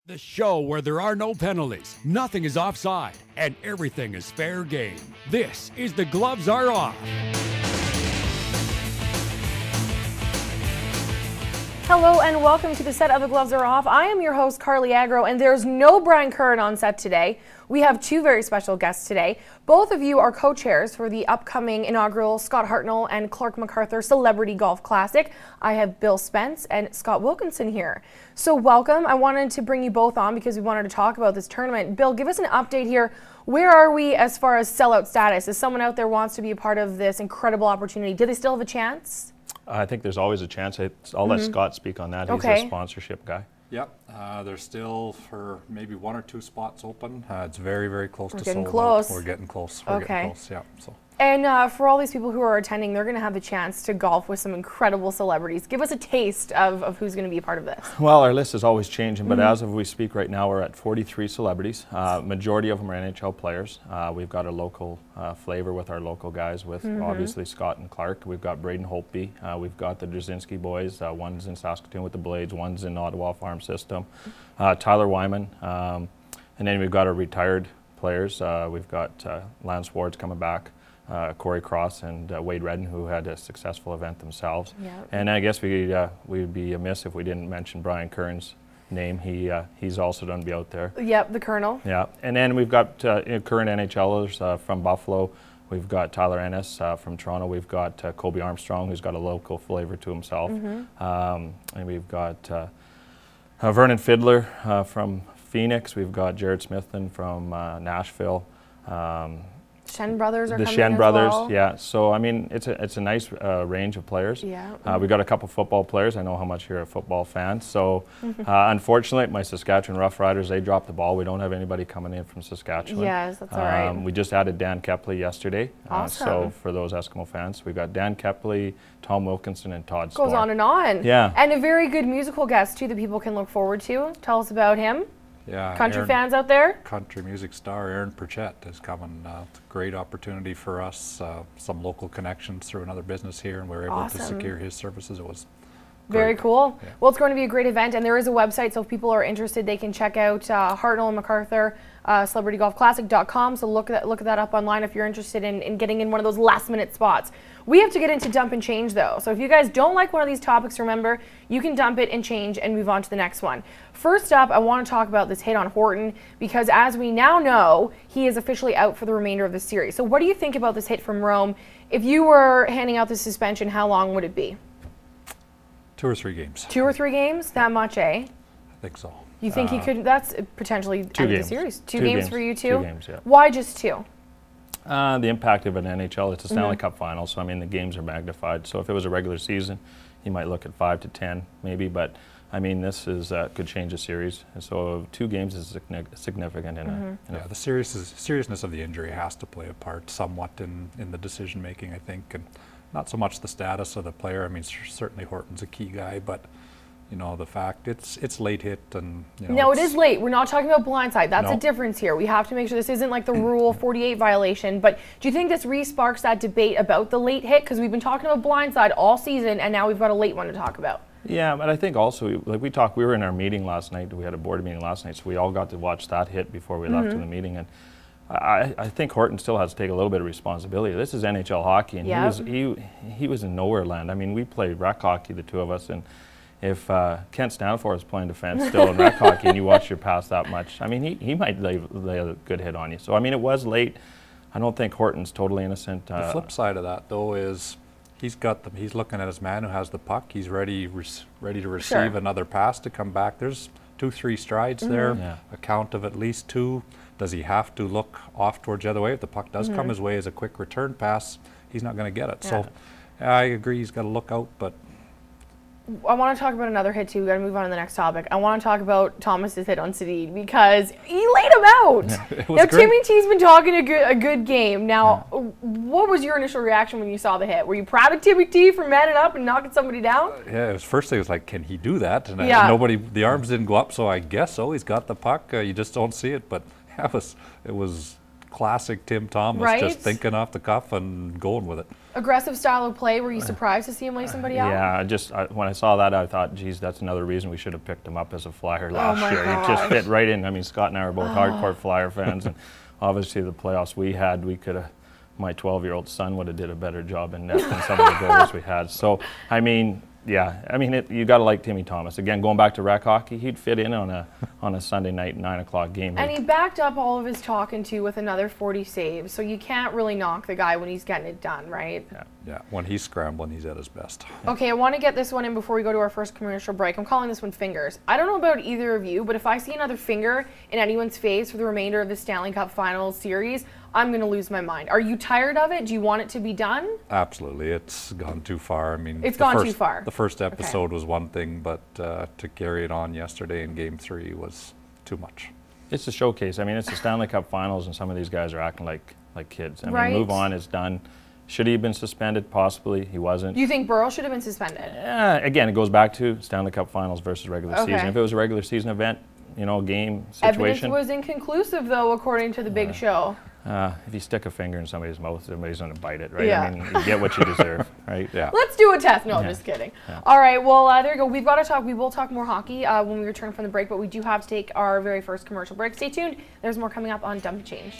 The show where there are no penalties, nothing is offside, and everything is fair game. This is The Gloves Are Off. Hello and welcome to the set of The Gloves Are Off. I am your host, Carly Agro, and there's no Brian Curran on set today. We have two very special guests today. Both of you are co-chairs for the upcoming inaugural Scott Hartnell and Clark MacArthur Celebrity Golf Classic. I have Bill Spence and Scott Wilkinson here. So welcome. I wanted to bring you both on because we wanted to talk about this tournament. Bill, give us an update here. Where are we as far as sellout status? If someone out there wants to be a part of this incredible opportunity, do they still have a chance? I think there's always a chance. I'll let Scott speak on that. He's the sponsorship guy. Yep, there's still for maybe one or two spots open. It's very, very close to sold out. We're getting close. We're getting close. We're getting close. Yeah. So. And for all these people who are attending, they're going to have the chance to golf with some incredible celebrities. Give us a taste of who's going to be a part of this. Well, our list is always changing, but as of we speak right now, we're at 43 celebrities. Majority of them are NHL players. We've got a local flavor with our local guys, with obviously Scott and Clark. We've got Braden Holtby. We've got the Drzinski boys. One's in Saskatoon with the Blades. One's in Ottawa Farm System. Tyler Wyman. And then we've got our retired players. We've got Lance Ward's coming back. Corey Cross and Wade Redden, who had a successful event themselves. Yep. And I guess we'd be amiss if we didn't mention Brian Curran's name. He's also going to be out there. Yep, the Colonel. Yeah, and then we've got current NHLers from Buffalo. We've got Tyler Ennis from Toronto. We've got Kobe Armstrong, who's got a local flavor to himself. And we've got Vernon Fiddler from Phoenix. We've got Jared Smithson from Nashville. Shen brothers are coming The Shen brothers, well. yeah. So I mean, it's a nice range of players. Yeah. We got a couple football players. I know how much you're a football fan. So unfortunately, my Saskatchewan Roughriders, they dropped the ball. We don't have anybody coming in from Saskatchewan. Yes, that's all right. We just added Dan Kepley yesterday. Awesome. So for those Eskimo fans, we've got Dan Kepley, Tom Wilkinson, and Todd Goes Storm. on and on. Yeah. And a very good musical guest too that people can look forward to. Tell us about him. Yeah, Country fans out there? Country music star Aaron Pritchett is coming. It's a great opportunity for us. Some local connections through another business here, and we were able to secure his services. It was very great. cool. Yeah. Well, it's going to be a great event, and there is a website, so if people are interested, they can check out Hartnell and MacArthur, CelebrityGolfClassic.com. So look at that up online if you're interested in getting in one of those last-minute spots. We have to get into dump and change, though. So if you guys don't like one of these topics, remember, you can dump it and change and move on to the next one. First up, I want to talk about this hit on Horton, because as we now know, he is officially out for the remainder of the series. So what do you think about this hit from Rome? If you were handing out the suspension, how long would it be? 2 or 3 games. 2 or 3 games? That much, eh? I think so. You think he could? That's potentially end of the series. Two games for you two? 2 games, yeah. Why just 2? The impact of an NHL, it's a Stanley Cup final, so I mean the games are magnified. So if it was a regular season, you might look at 5 to 10 maybe, but I mean this is could change a series. And so 2 games is significant in the seriousness of the injury has to play a part somewhat in the decision making, I think, and not so much the status of the player. I mean, certainly Horton's a key guy, but you know, the fact it's late hit, and you know, no, it is late. We're not talking about blindside. That's a difference here. We have to make sure this isn't like the Rule 48 violation. But do you think this re-sparks that debate about the late hit? Because we've been talking about blindside all season, and now we've got a late one to talk about. Yeah, but I think also, like we were in our meeting last night. We had a board meeting last night, so we all got to watch that hit before we left in the meeting. And I think Horton still has to take a little bit of responsibility. This is NHL hockey, and he was in nowhere land. I mean, we played rec hockey, the two of us, and if Kent Stanifor is playing defense still in rec hockey and you watch your pass that much, I mean, he might lay a good hit on you. So, I mean, it was late. I don't think Horton's totally innocent. The flip side of that, though, is he's looking at his man who has the puck. He's ready to receive another pass to come back. There's 2-3 strides there, a count of at least 2. Does he have to look off towards the other way? If the puck does come his way as a quick return pass, he's not going to get it. Yeah. So I agree, he's got to look out, but I want to talk about another hit too. We got to move on to the next topic. I want to talk about Thomas's hit on Sadid because he laid him out. Now Timmy T's been talking a good game. Now, what was your initial reaction when you saw the hit? Were you proud of Timmy T for manning up and knocking somebody down? Yeah, first thing was like, can he do that? And the arms didn't go up, so I guess so. He's got the puck. You just don't see it, but it was classic Tim Thomas, Right? just thinking off the cuff and going with it. Aggressive style of play. Were you surprised to see him lay somebody out? Yeah, when I saw that, I thought, geez, that's another reason we should have picked him up as a Flyer last year. gosh. He just fit right in. I mean, Scott and I are both hardcore Flyer fans, and obviously the playoffs we could have, my 12-year-old son would have did a better job in net than some of the goals we had. So, I mean, yeah, I mean, you got to like Timmy Thomas. Again, going back to rec hockey, he'd fit in on a Sunday night 9 o'clock game. And he backed up all of his talking to with another 40 saves, so you can't really knock the guy when he's getting it done, right? Yeah, when he's scrambling, he's at his best. Okay, I want to get this one in before we go to our first commercial break. I'm calling this one fingers. I don't know about either of you, but if I see another finger in anyone's face for the remainder of the Stanley Cup Finals series, I'm going to lose my mind. Are you tired of it? Do you want it to be done? Absolutely. It's gone too far. I mean, it's gone too far. The first episode was one thing, but to carry it on yesterday in Game 3 was too much. It's a showcase. I mean, it's the Stanley Cup Finals, and some of these guys are acting like kids. I mean, move on. It's done. Should he have been suspended? Possibly. He wasn't. You think Burrow should have been suspended? Again, it goes back to Stanley Cup Finals versus regular season. If it was a regular season event, game situation. Evidence was inconclusive, though, according to the Big Show. If you stick a finger in somebody's mouth, somebody's going to bite it, right? Yeah. I mean, you get what you deserve, right? Yeah. Let's do a test. No, just kidding. Yeah. All right, well, there you go. We've got to talk. We will talk more hockey when we return from the break, but we do have to take our very first commercial break. Stay tuned. There's more coming up on Dump and Change.